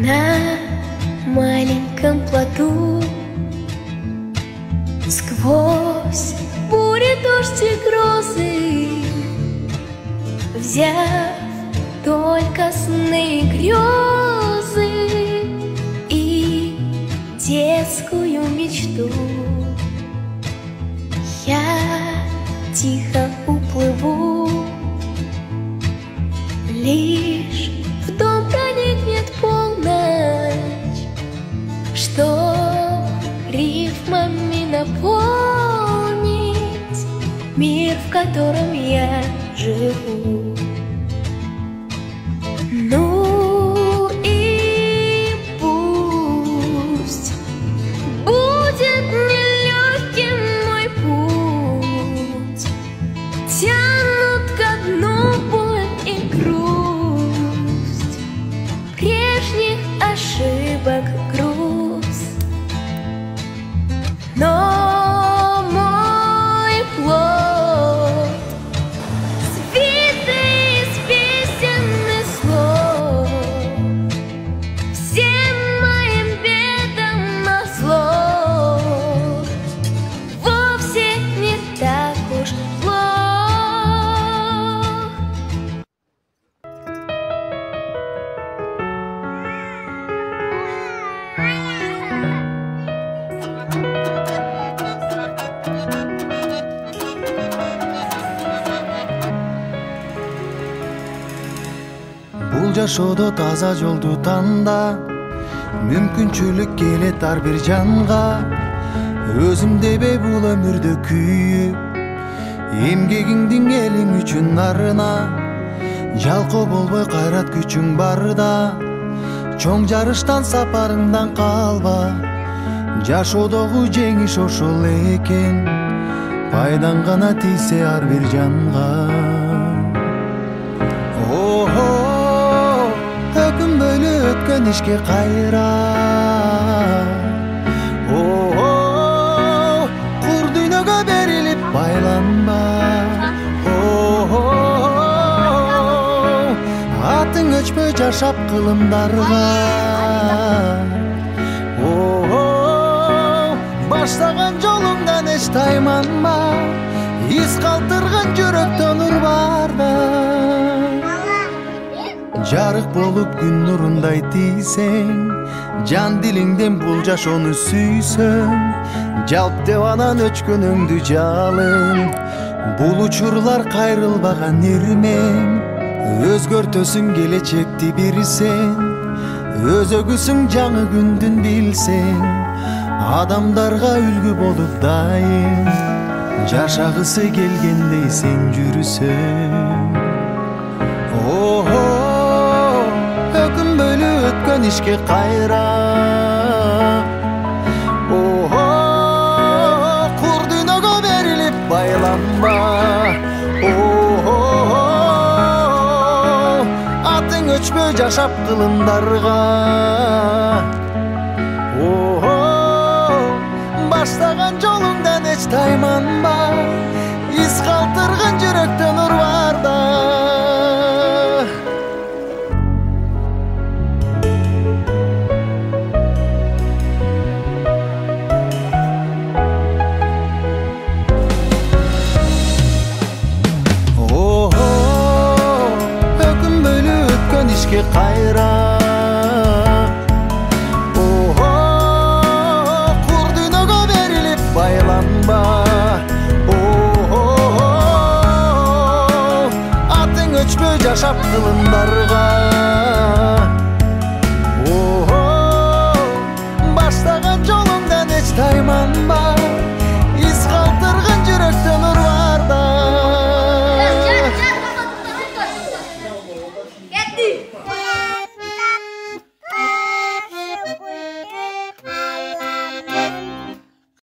На маленьком плоту сквозь бури, дождь и грозы, взяв только сны и грезы и детскую мечту, я тихо уплыву, лишь в дом проникнет полночь, чтоб рифмами наполнить мир, в котором я живу. Ну и пусть будет нелегким мой путь, тянут ко дну боль и грусть, прежних ошибок груз. Но мой плод свитый из песен и слов, всем моим бедам назло, вовсе не так уж плох. Бул жашоодо таза жолду танда, мүмкүнчүлүк келет ар бир жанга. Өзүм дебей бул өмүрдө күйүп, эмгегиңдин элиң үчүн нарына, жалкоо болбой кайрат күчүң барда, чоң жарыштан сапарыңдан калба. Жашоодогу жеңиш ошол экен, пайдаң гана тийсе ар бир жанга. Өкүнбөйлү өткөн ишке кайра, кур дүйнөгө берилип байланма. Атың өчпөй жашап кылымдарга, баштаган жолуңдан эч тайманма. Из калтырган жүрөктөн нур барда, жарык болуп күн нурундай тийсең, жан дилиңден бул жашоону сүйсөң, жалп деп анан өчкөнүңдү жалын. Бул учурлар кайрылбаган ирмең, өзгөртөсүң келечекти бир сен, өзөгүсүң жаңы күндүн билсең, адамдарга үлгү болуп дайым, жашагысы келгендей сен жүрүсөң. Өкүнбөйлү өткөн ишке кайра, кур дүйнөгө берилип байланма. Атың өчпөй жашап кылымдарга, баштаган жолуңдан эч тайманба. Из калтырган жүрөктөн нур барда. Кайра, кур дүйнөгө берилип байланба. Атың өчпөй жашап кылым